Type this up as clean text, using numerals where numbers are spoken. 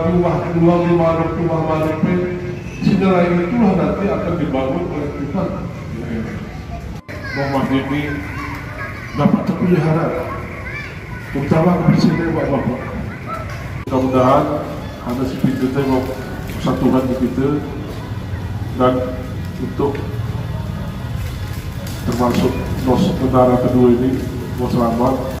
rumah kedua, 5 rumah baru Cinerain itulah nanti akan dibangun oleh kita. Muhammad ini dapat terpelihara, terutama presiden bapak-bapak. Mudah-mudahan ada si pintu tengok persatuan di kita, dan untuk termasuk nos negara kedua ini mau selamat.